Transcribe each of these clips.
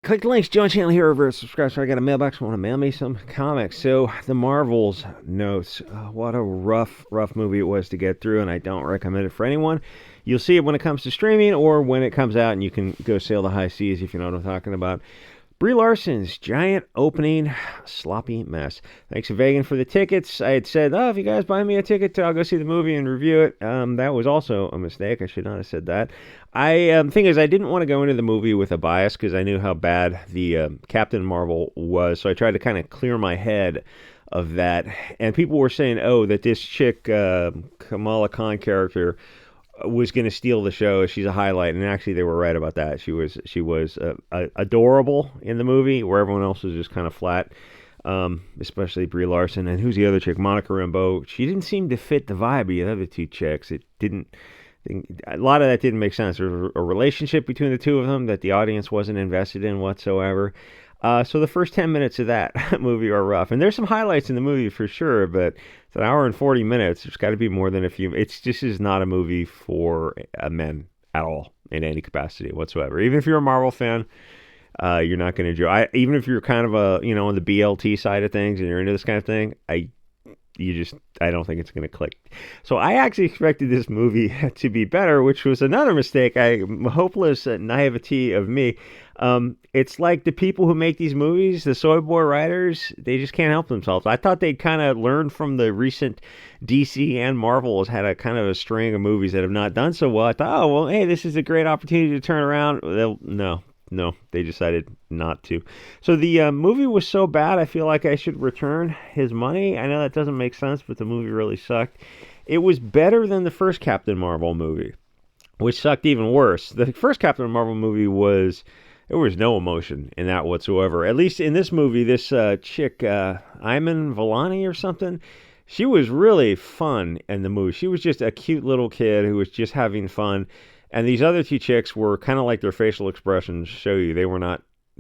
Click the links, join channel here over, subscribe so I got a mailbox. Want to mail me some comics. So, The Marvels notes. What a rough movie it was to get through, and I don't recommend it for anyone. You'll see it when it comes to streaming or when it comes out, and you can go sail the high seas if you know what I'm talking about. Brie Larson's giant opening, sloppy mess. Thanks to Vegan for the tickets. I had said, if you guys buy me a ticket, I'll go see the movie and review it. That was also a mistake. I should not have said that. Thing is, I didn't want to go into the movie with a bias because I knew how bad the Captain Marvel was. So I tried to kind of clear my head of that. And people were saying, that this chick, Kamala Khan character, was going to steal the show. She's a highlight, and actually they were right about that. She was adorable in the movie, where everyone else was just kind of flat, especially Brie Larson. And who's the other chick? Monica Rambeau. She didn't seem to fit the vibe of the other two chicks. A lot of that didn't make sense. There was a relationship between the two of them that the audience wasn't invested in whatsoever. So the first 10 minutes of that movie are rough. And there's some highlights in the movie for sure, but it's an hour and 40 minutes. There's got to be more than a few. It's just is not a movie for men at all in any capacity whatsoever. Even if you're a Marvel fan, you're not going to enjoy. Even if you're kind of on the BLT side of things and you're into this kind of thing, I don't think it's going to click. So I actually expected this movie to be better, which was another mistake. Hopeless naivety of me. It's like the people who make these movies, the soy boy writers, they just can't help themselves. I thought they'd kind of learn from the recent DC and Marvel has had a kind of a string of movies that have not done so well. I thought, hey, this is a great opportunity to turn around. No, they decided not to. So the movie was so bad, I feel like I should return his money. I know that doesn't make sense, but the movie really sucked. It was better than the first Captain Marvel movie, which sucked even worse. The first Captain Marvel movie there was no emotion in that whatsoever. At least in this movie, this chick, Iman Vellani or something, she was really fun in the movie. She was just a cute little kid who was just having fun. And these other two chicks were kind of like their facial expressions show you. They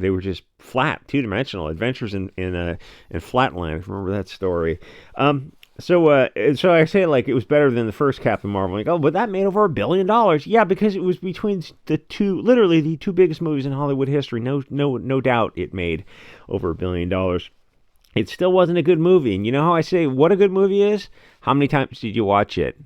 were just flat, two-dimensional adventures in Flatland. Remember that story? So I say like it was better than the first Captain Marvel. Like, but that made over $1 billion. Yeah, because it was between literally the two biggest movies in Hollywood history. No doubt it made over $1 billion. It still wasn't a good movie. And you know how I say what a good movie is? How many times did you watch it?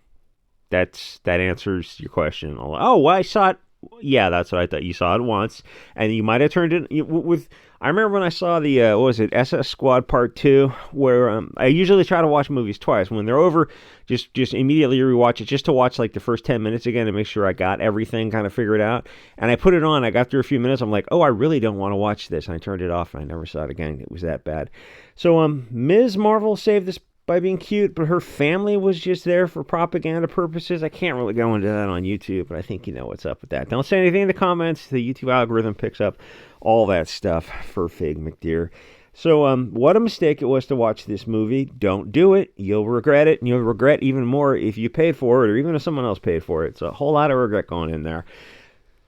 That answers your question. Well, I saw it. Yeah, that's what I thought. You saw it once, and you might have turned it with. I remember when I saw the what was it, SS Squad Part 2, where I usually try to watch movies twice. When they're over, just immediately rewatch it, just to watch like the first 10 minutes again and make sure I got everything kind of figured out. And I put it on. I got through a few minutes. I'm like, I really don't want to watch this. And I turned it off, and I never saw it again. It was that bad. So Ms. Marvel saved this by being cute, but her family was just there for propaganda purposes. I can't really go into that on YouTube, but I think you know what's up with that. Don't say anything in the comments. The YouTube algorithm picks up all that stuff for Fig McDeer. So what a mistake it was to watch this movie. Don't do it. You'll regret it, and you'll regret even more if you paid for it or even if someone else paid for it. It's a whole lot of regret going in there.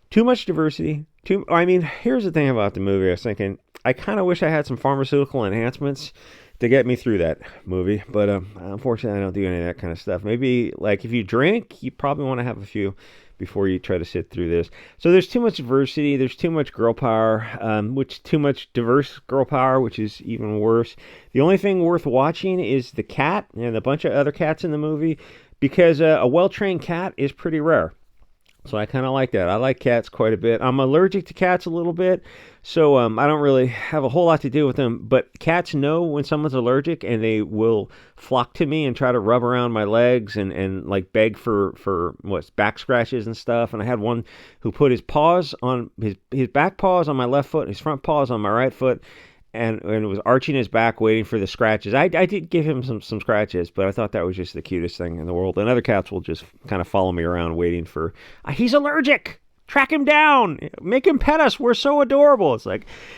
Too much diversity. Here's the thing about the movie. I was thinking, I kind of wish I had some pharmaceutical enhancements to get me through that movie, but unfortunately I don't do any of that kind of stuff. Maybe like if you drink, you probably want to have a few before you try to sit through this. So there's too much diversity, there's too much girl power, too much diverse girl power, which is even worse. The only thing worth watching is the cat and a bunch of other cats in the movie, because a well-trained cat is pretty rare. So I kind of like that. I like cats quite a bit. I'm allergic to cats a little bit, so I don't really have a whole lot to do with them. But cats know when someone's allergic, and they will flock to me and try to rub around my legs and like beg for back scratches and stuff. And I had one who put his paws on his back paws on my left foot, and his front paws on my right foot. And it was arching his back, waiting for the scratches. I did give him some scratches, but I thought that was just the cutest thing in the world. And other cats will just kind of follow me around, waiting for, he's allergic! Track him down! Make him pet us! We're so adorable!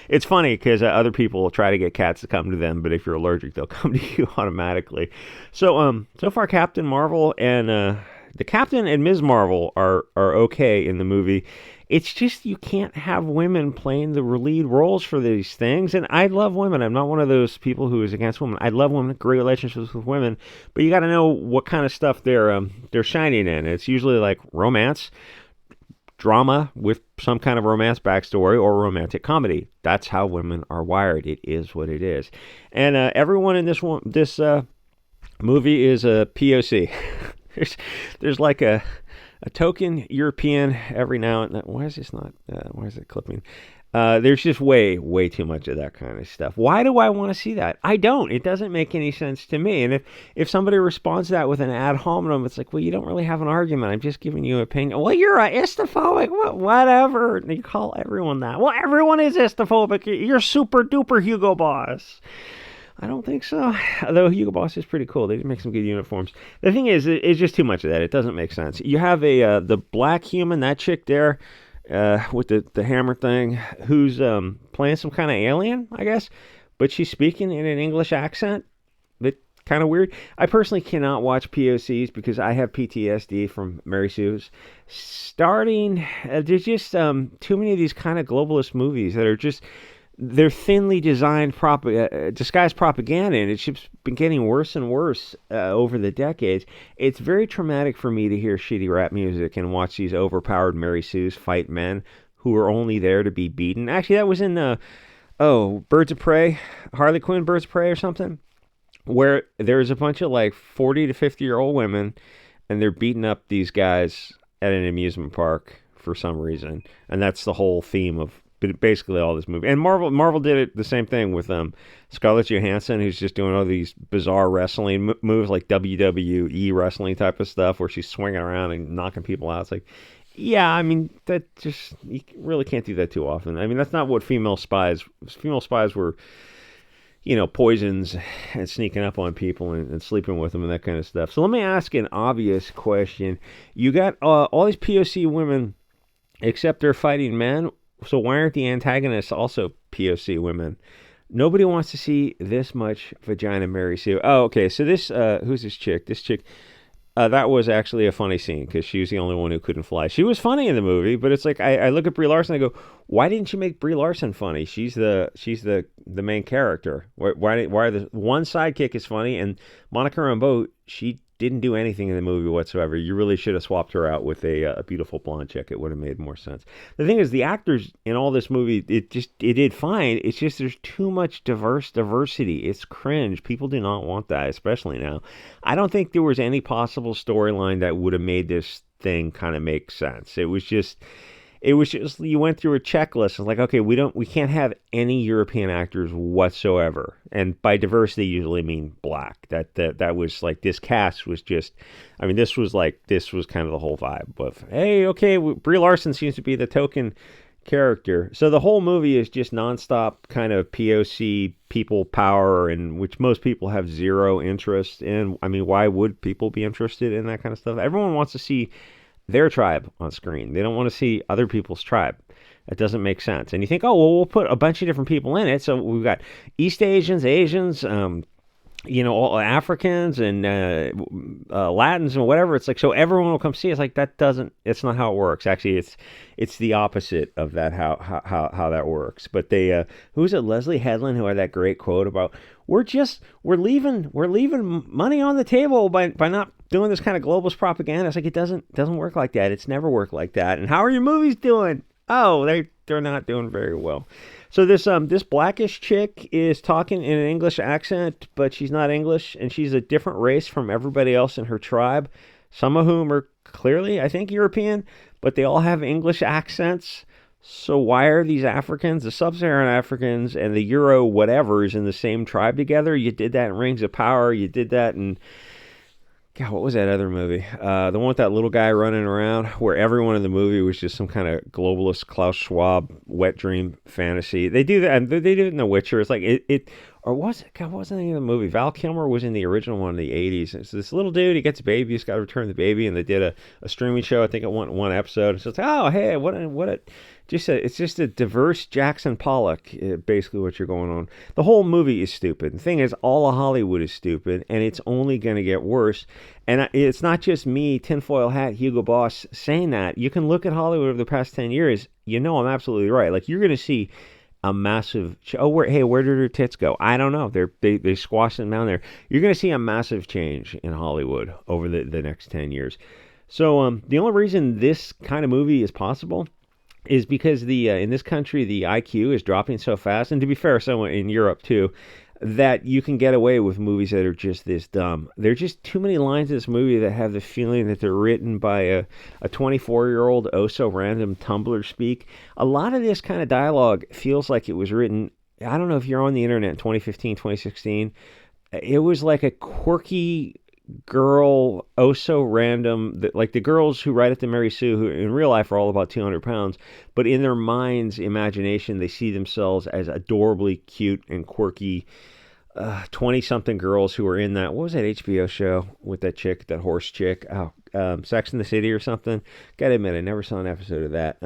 It's funny, because other people will try to get cats to come to them, but if you're allergic, they'll come to you automatically. So far, Captain Marvel and the Captain and Ms. Marvel are okay in the movie. It's just you can't have women playing the lead roles for these things. And I love women. I'm not one of those people who is against women. I love women, great relationships with women. But you got to know what kind of stuff they're shining in. It's usually like romance, drama with some kind of romance backstory or romantic comedy. That's how women are wired. It is what it is. And everyone in this movie is a POC. there's like a token European every now and then. Why is this not? Why is it clipping? There's just way too much of that kind of stuff. Why do I want to see that? I don't. It doesn't make any sense to me. And if somebody responds to that with an ad hominem, it's like, well, you don't really have an argument. I'm just giving you an opinion. Well, you're a istophobic. Whatever. And you call everyone that. Well, everyone is istophobic. You're super duper Hugo Boss. I don't think so. Although Hugo Boss is pretty cool. They make some good uniforms. The thing is, it's just too much of that. It doesn't make sense. You have the black human, that chick there, with the hammer thing, who's playing some kind of alien, I guess, but she's speaking in an English accent. That's kind of weird. I personally cannot watch POCs because I have PTSD from Mary Sue's. There's just too many of these kind of globalist movies that are just, they're thinly designed disguised propaganda, and it's just been getting worse and worse over the decades. It's very traumatic for me to hear shitty rap music and watch these overpowered Mary Sues fight men who are only there to be beaten. Actually, that was in Birds of Prey, Harley Quinn, Birds of Prey or something, where there's a bunch of like 40 to 50-year-old women, and they're beating up these guys at an amusement park for some reason, and that's the whole theme of basically all this movie. And Marvel did it the same thing with Scarlett Johansson, who's just doing all these bizarre wrestling moves, like WWE wrestling type of stuff, where she's swinging around and knocking people out. It's like, yeah, I mean, that just, you really can't do that too often. I mean, that's not what female spies were, poisons and sneaking up on people and sleeping with them and that kind of stuff. So let me ask an obvious question. You got all these POC women, except they're fighting men. So why aren't the antagonists also POC women? Nobody wants to see this much vagina Mary Sue. Oh, okay. So this, who's this chick? That was actually a funny scene because she was the only one who couldn't fly. She was funny in the movie, but it's like I look at Brie Larson and I go, why didn't you make Brie Larson funny? She's the main character. Why the one sidekick is funny, and Monica Rambeau, she didn't do anything in the movie whatsoever. You really should have swapped her out with a beautiful blonde chick. It would have made more sense. The thing is, the actors in all this movie, it did fine. It's just there's too much diversity. It's cringe. People do not want that, especially now. I don't think there was any possible storyline that would have made this thing kind of make sense. It was just you went through a checklist and like, okay, we can't have any European actors whatsoever. And by diversity, usually mean black. That was like, this cast was just, I mean, this was kind of the whole vibe of, hey, okay, Brie Larson seems to be the token character. So the whole movie is just nonstop kind of POC people power, and which most people have zero interest in. I mean, why would people be interested in that kind of stuff? Everyone wants to see their tribe on screen. They don't want to see other people's tribe. That doesn't make sense. And you think, oh, well, we'll put a bunch of different people in it. So we've got East Asians, all Africans and Latins and whatever. It's like, so everyone will come see. It's like, it's not how it works. Actually, it's the opposite of that, how that works. But they, who's it? Leslie Headland, who had that great quote about, we're leaving money on the table by not doing this kind of globalist propaganda. It's like, it doesn't work like that. It's never worked like that. And how are your movies doing? Oh, they're not doing very well. So this blackish chick is talking in an English accent, but she's not English, and she's a different race from everybody else in her tribe, some of whom are clearly, I think, European, but they all have English accents. So why are these Africans, the sub-Saharan Africans, and the Euro whatevers in the same tribe together? You did that in Rings of Power. You did that in, God, what was that other movie? The one with that little guy running around, where everyone in the movie was just some kind of globalist Klaus Schwab wet dream fantasy. They do that. They do it in The Witcher. It's like or was it? God, what was the name of the movie? Val Kilmer was in the original one in the 80s. It's this little dude. He gets a baby. He's got to return the baby, and they did a streaming show. I think it went one episode. So it's like, oh, hey, it's just a diverse Jackson Pollock, basically what you're going on. The whole movie is stupid. The thing is, all of Hollywood is stupid, and it's only going to get worse. And it's not just me, tinfoil hat, Hugo Boss, saying that. You can look at Hollywood over the past 10 years. I'm absolutely right. Like, you're going to see a massive, where did her tits go? I don't know. They squashed them down there. You're going to see a massive change in Hollywood over the next 10 years. So the only reason this kind of movie is possible is because the in this country the IQ is dropping so fast, and to be fair, so in Europe too, that you can get away with movies that are just this dumb. There's just too many lines in this movie that have the feeling that they're written by a 24-year-old oh so random Tumblr speak. A lot of this kind of dialogue feels like it was written, I don't know if you're on the internet in 2015, 2016. It was like a quirky girl, oh so random, like the girls who write at the Mary Sue, who in real life are all about 200 pounds, but in their mind's imagination, they see themselves as adorably cute and quirky 20-something girls who are in that, what was that HBO show with that chick, that horse chick? Sex in the City or something? Gotta admit, I never saw an episode of that.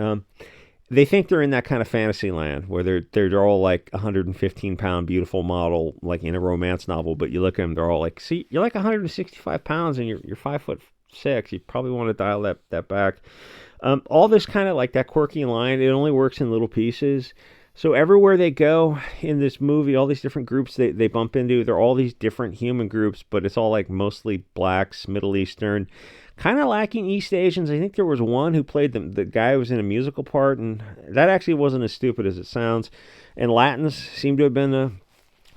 They think they're in that kind of fantasy land where they're all like 115-pound beautiful model, like in a romance novel. But you look at them, they're all like, see, you're like 165 pounds and you're 5'6". You probably want to dial that back. All this kind of like that quirky line, it only works in little pieces. So everywhere they go in this movie, all these different groups they bump into, they're all these different human groups, but it's all like mostly blacks, Middle Eastern, kind of lacking East Asians. I think there was one who played the guy who was in a musical part, and that actually wasn't as stupid as it sounds. And Latins seem to have been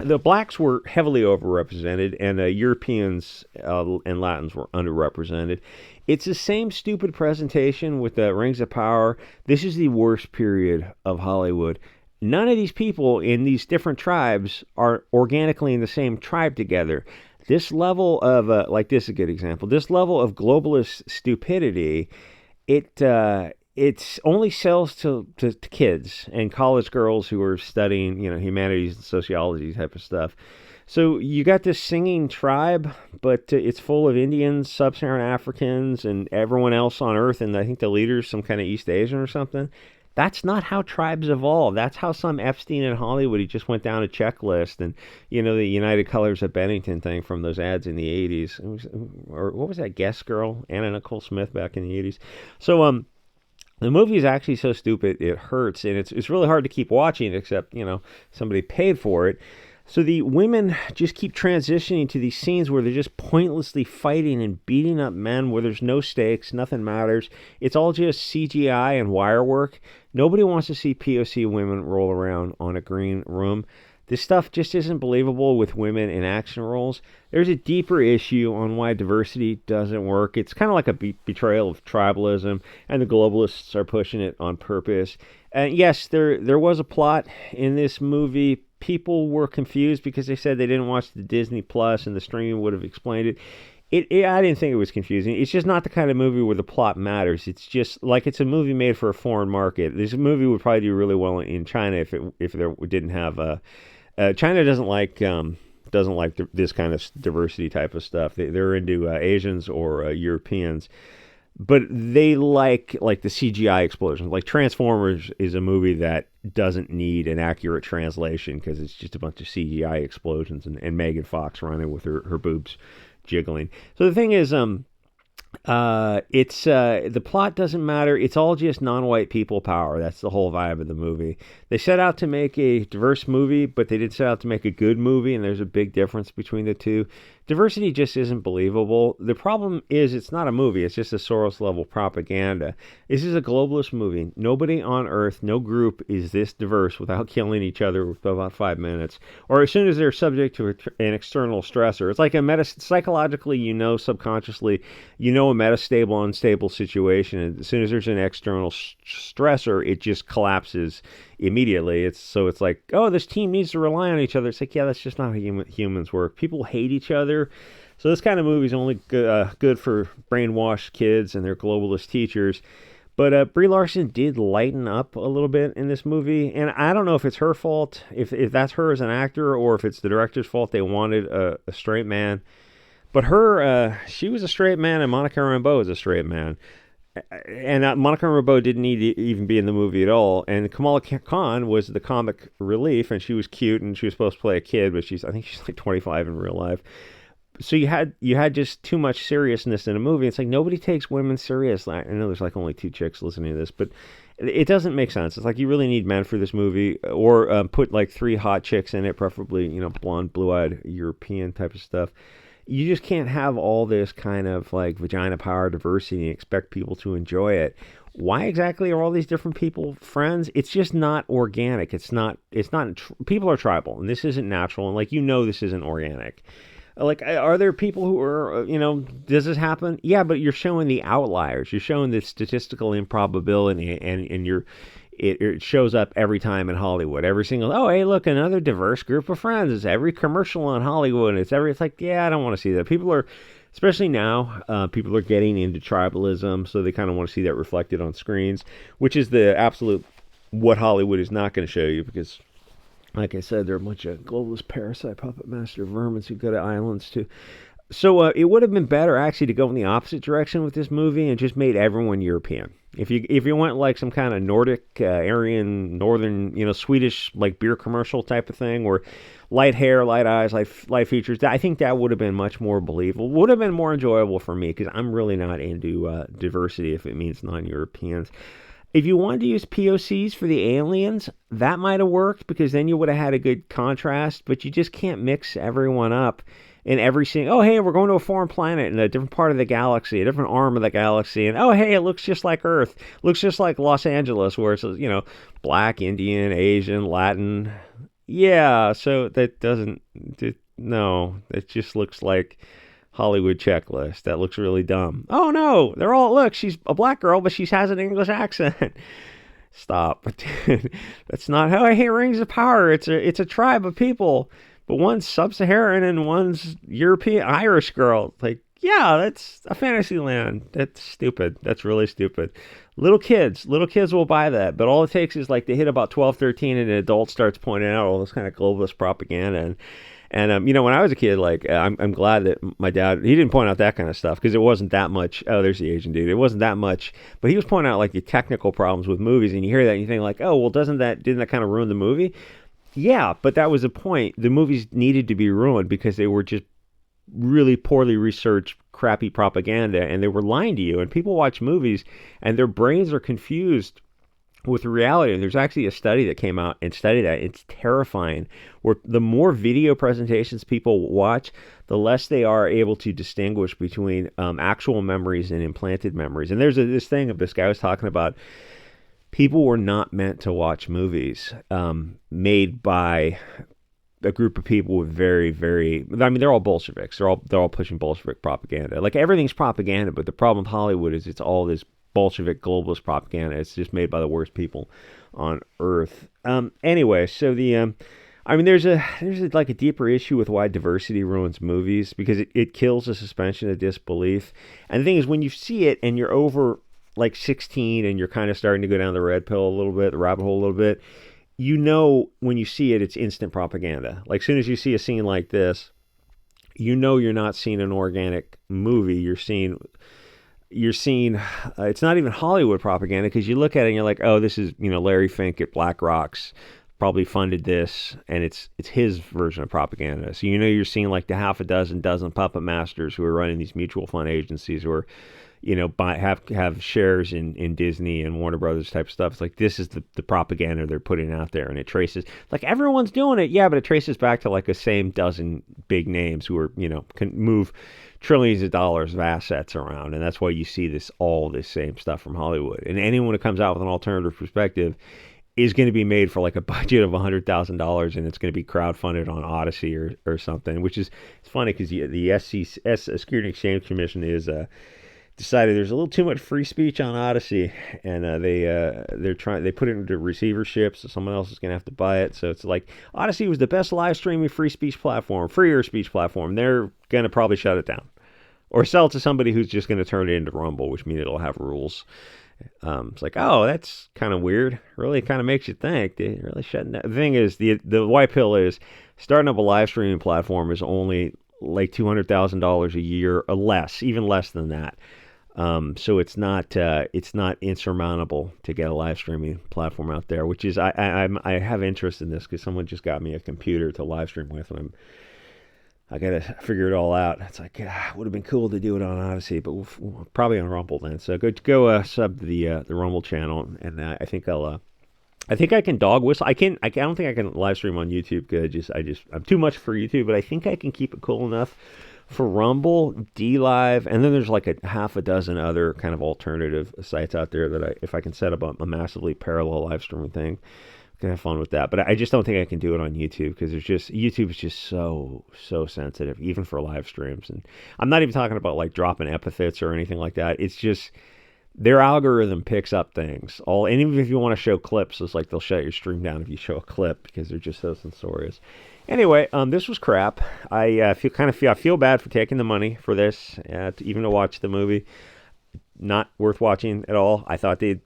the blacks were heavily overrepresented, and Europeans and Latins were underrepresented. It's the same stupid presentation with the Rings of Power. This is the worst period of Hollywood. None of these people in these different tribes are organically in the same tribe together. This level of, like this is a good example, this level of globalist stupidity, it's only sells to kids and college girls who are studying, humanities and sociology type of stuff. So you got this singing tribe, but it's full of Indians, sub-Saharan Africans, and everyone else on Earth, and I think the leader's some kind of East Asian or something. That's not how tribes evolve. That's how some Epstein in Hollywood, he just went down a checklist, and the United Colors of Bennington thing from those ads in the 80s. Or what was that Guess girl, Anna Nicole Smith, back in the 80s. So the movie is actually so stupid it hurts, and it's really hard to keep watching, except somebody paid for it. So the women just keep transitioning to these scenes where they're just pointlessly fighting and beating up men where there's no stakes, nothing matters. It's all just CGI and wire work. Nobody wants to see POC women roll around on a green room. This stuff just isn't believable with women in action roles. There's a deeper issue on why diversity doesn't work. It's kind of like a betrayal of tribalism, and the globalists are pushing it on purpose. And yes, there was a plot in this movie. People were confused because they said they didn't watch the Disney Plus and the streaming would have explained it. I didn't think it was confusing. It's just not the kind of movie where the plot matters. It's just like it's a movie made for a foreign market. This movie would probably do really well in China if there didn't have China doesn't like this kind of diversity type of stuff. They're into Asians or Europeans. But they like the CGI explosions. Like Transformers is a movie that doesn't need an accurate translation because it's just a bunch of CGI explosions and Megan Fox running with her boobs jiggling. So the thing is, it's the plot doesn't matter. It's all just non-white people power. That's the whole vibe of the movie. They set out to make a diverse movie, but they didn't set out to make a good movie, and there's a big difference between the two. Diversity just isn't believable. The problem is it's not a movie. It's just a Soros-level propaganda. This is a globalist movie. Nobody on Earth, no group is this diverse without killing each other within about 5 minutes, or as soon as they're subject to an external stressor. It's like psychologically, subconsciously, a metastable, unstable situation, and as soon as there's an external stressor, it just collapses immediately. It's like, oh, this team needs to rely on each other. It's like, yeah, that's just not how humans work. People hate each other. So this kind of movie is only good for brainwashed kids and their globalist teachers. But Brie Larson did lighten up a little bit in this movie, and I don't know if it's her fault, if that's her as an actor, or if it's the director's fault. They wanted a straight man. But she was a straight man, and Monica Rambeau is a straight man. And Monica Rambeau didn't need to even be in the movie at all. And Kamala Khan was the comic relief, and she was cute, and she was supposed to play a kid, but I think she's like 25 in real life. So you had just too much seriousness in a movie. It's like nobody takes women serious. I know there's like only 2 chicks listening to this, but it doesn't make sense. It's like you really need men for this movie, or put like 3 hot chicks in it, preferably blonde, blue-eyed European type of stuff. you just can't have all this kind of like vagina power diversity and expect people to enjoy it. Why exactly are all these different people friends? It's just not organic. People are tribal, and this isn't natural. And like, this isn't organic. Like, are there people who are, does this happen? Yeah, but you're showing the outliers. You're showing the statistical improbability, and it shows up every time in Hollywood. Every single, oh, hey, look, another diverse group of friends. It's every commercial in Hollywood. It's like, yeah, I don't want to see that. People are, especially now, people are getting into tribalism, so they kind of want to see that reflected on screens, which is the absolute what Hollywood is not going to show you, because like I said, they're a bunch of globalist parasite puppet master vermins who go to islands too. So it would have been better actually to go in the opposite direction with this movie and just made everyone European. If you went like some kind of Nordic, Aryan, Northern, Swedish like beer commercial type of thing, or light hair, light eyes, light features, I think that would have been much more believable. Would have been more enjoyable for me, because I'm really not into diversity if it means non-Europeans. If you wanted to use POCs for the aliens, that might have worked, because then you would have had a good contrast, but you just can't mix everyone up in every single, oh, hey, we're going to a foreign planet in a different part of the galaxy, a different arm of the galaxy, and oh, hey, it looks just like Earth, looks just like Los Angeles, where it's, black, Indian, Asian, Latin. Yeah, so that doesn't, no, it just looks like Hollywood checklist. That looks really dumb. Oh no, look, she's a black girl, but she has an English accent. Stop. That's not how I hear Rings of Power. It's a tribe of people, but one's sub-Saharan and one's European Irish girl. Like, yeah, that's a fantasy land. That's stupid. That's really stupid. Little kids will buy that, but all it takes is like they hit about 12, 13, and an adult starts pointing out all this kind of globalist propaganda. And when I was a kid, like, I'm glad that my dad, he didn't point out that kind of stuff, because it wasn't that much. Oh, there's the Asian dude. It wasn't that much, but he was pointing out like the technical problems with movies, and you hear that and you think like, oh, well, didn't that kind of ruin the movie? Yeah, but that was the point. The movies needed to be ruined because they were just really poorly researched, crappy propaganda, and they were lying to you. And people watch movies and their brains are confused with reality. And there's actually a study that came out and studied that. It's terrifying, where the more video presentations people watch, the less they are able to distinguish between actual memories and implanted memories. And there's this thing of this guy was talking about, people were not meant to watch movies made by a group of people with very, very, I mean, they're all Bolsheviks. They're all pushing Bolshevik propaganda. Like, everything's propaganda, but the problem with Hollywood is it's all this Bolshevik globalist propaganda. It's just made by the worst people on earth. Anyway, so there's like a deeper issue with why diversity ruins movies, because it kills the suspension of disbelief. And the thing is, when you see it and you're over like 16 and you're kind of starting to go down the red pill a little bit, the rabbit hole a little bit, when you see it, it's instant propaganda. Like, as soon as you see a scene like this, you're not seeing an organic movie. You're seeing it's not even Hollywood propaganda, because you look at it and you're like, oh, this is, Larry Fink at Black Rocks probably funded this, and it's his version of propaganda. So you're seeing like the half a dozen puppet masters who are running these mutual fund agencies, who are have shares in Disney and Warner Brothers type stuff. It's like, this is the propaganda they're putting out there, and it traces, like, everyone's doing it, yeah, but it traces back to like the same dozen big names who are can move trillions of dollars of assets around, and that's why you see all this same stuff from Hollywood. And anyone who comes out with an alternative perspective is going to be made for like a budget of $100,000, and it's going to be crowdfunded on Odyssey or something, which is, it's funny because the Security Exchange Commission is decided there's a little too much free speech on Odyssey, and they put it into receivership, so someone else is going to have to buy it. So it's like, Odyssey was the best live streaming freer speech platform. They're going to probably shut it down or sell it to somebody who's just going to turn it into Rumble, which means it'll have rules. It's like, oh, that's kind of weird. Really kind of makes you think. They really shutting down. The thing is, the white pill is, starting up a live streaming platform is only like $200,000 a year or less, even less than that. So it's not insurmountable to get a live streaming platform out there, which is, I have interest in this because someone just got me a computer to live stream with, and I got to figure it all out. It's like, it would have been cool to do it on Odyssey, but we'll probably on Rumble then. So go sub the Rumble channel, and I think I think I can dog whistle. I don't think I can live stream on YouTube. I'm too much for YouTube, but I think I can keep it cool enough For Rumble, D Live, and then there's like a half a dozen other kind of alternative sites out there that if I can set up a massively parallel live streaming thing, I can have fun with that. But I just don't think I can do it on YouTube because YouTube is just so sensitive, even for live streams. And I'm not even talking about like dropping epithets or anything like that. It's just their algorithm picks up things. And even if you want to show clips, it's like they'll shut your stream down if you show a clip because they're just so censorious. Anyway, this was crap. I feel bad for taking the money for this, even to watch the movie. Not worth watching at all. I thought they'd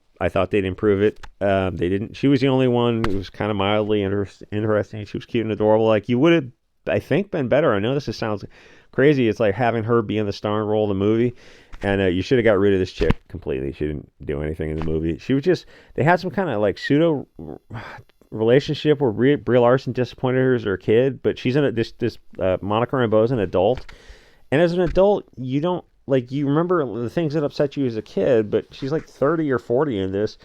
improve it. They didn't. She was the only one who was kind of mildly interesting. She was cute and adorable. Like, you would have, I think, been better. I know this sounds crazy. It's like having her be in the starring role of the movie. And you should have got rid of this chick completely. She didn't do anything in the movie. She was just, they had some kind of like pseudo relationship where Brie Larson disappointed her as her kid, but she's in this Monica Rambeau's an adult. And as an adult, you don't, like, you remember the things that upset you as a kid, but she's like 30 or 40 in this.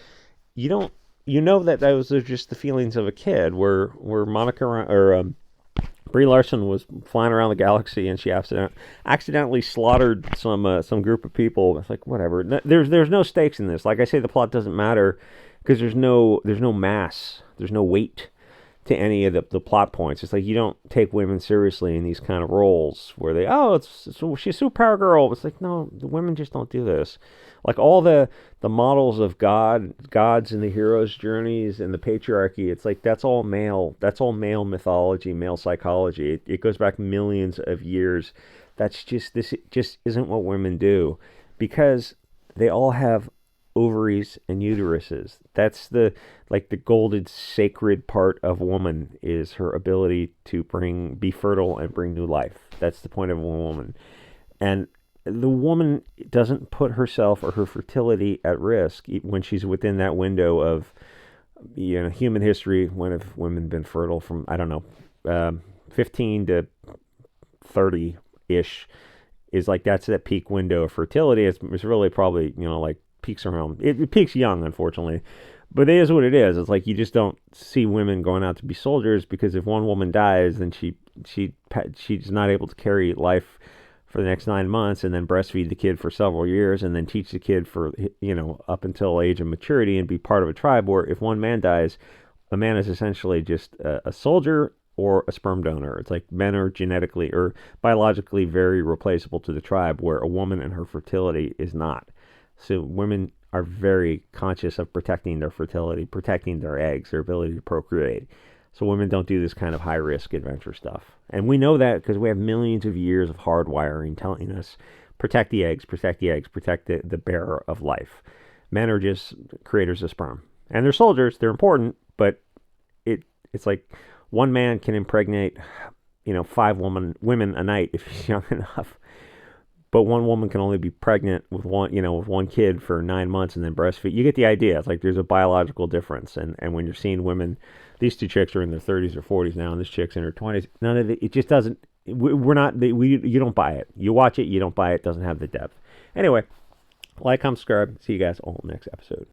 You don't, you know that those are just the feelings of a kid, where Brie Larson was flying around the galaxy and she accidentally slaughtered some group of people. It's like, whatever. There's no stakes in this. Like I say, the plot doesn't matter because there's no mass, there's no weight to any of the plot points. It's like you don't take women seriously in these kind of roles where she's a superpower girl. It's like, no, the women just don't do this. Like all the models of gods and the heroes' journeys and the patriarchy, it's like that's all male mythology, male psychology. It goes back millions of years. This just isn't what women do, because they all have ovaries and uteruses. That's the golden sacred part of woman, is her ability to be fertile and bring new life. That's the point of a woman. And the woman doesn't put herself or her fertility at risk when she's within that window of, human history. When have women been fertile? From, I don't know, 15 to 30-ish is like, that's that peak window of fertility. It's really probably, like, peaks around, it peaks young, unfortunately, but it is what it is. It's like you just don't see women going out to be soldiers, because if one woman dies, then she's not able to carry life for the next 9 months, and then breastfeed the kid for several years, and then teach the kid for up until age of maturity, and be part of a tribe where if one man dies, a man is essentially just a soldier or a sperm donor. It's like men are genetically or biologically very replaceable to the tribe, where a woman and her fertility is not. So women are very conscious of protecting their fertility, protecting their eggs, their ability to procreate. So women don't do this kind of high-risk adventure stuff. And we know that because we have millions of years of hardwiring telling us, protect the eggs, protect the bearer of life. Men are just creators of sperm. And they're soldiers, they're important, but it's like one man can impregnate, 5 women a night if he's young enough. But one woman can only be pregnant with one kid for 9 months and then breastfeed. You get the idea. It's like there's a biological difference. And when you're seeing women, these two chicks are in their 30s or 40s now, and this chick's in her 20s. None of it just doesn't. You don't buy it. You watch it, you don't buy it. It doesn't have the depth. Anyway, like, comment, subscribe. See you guys all next episode.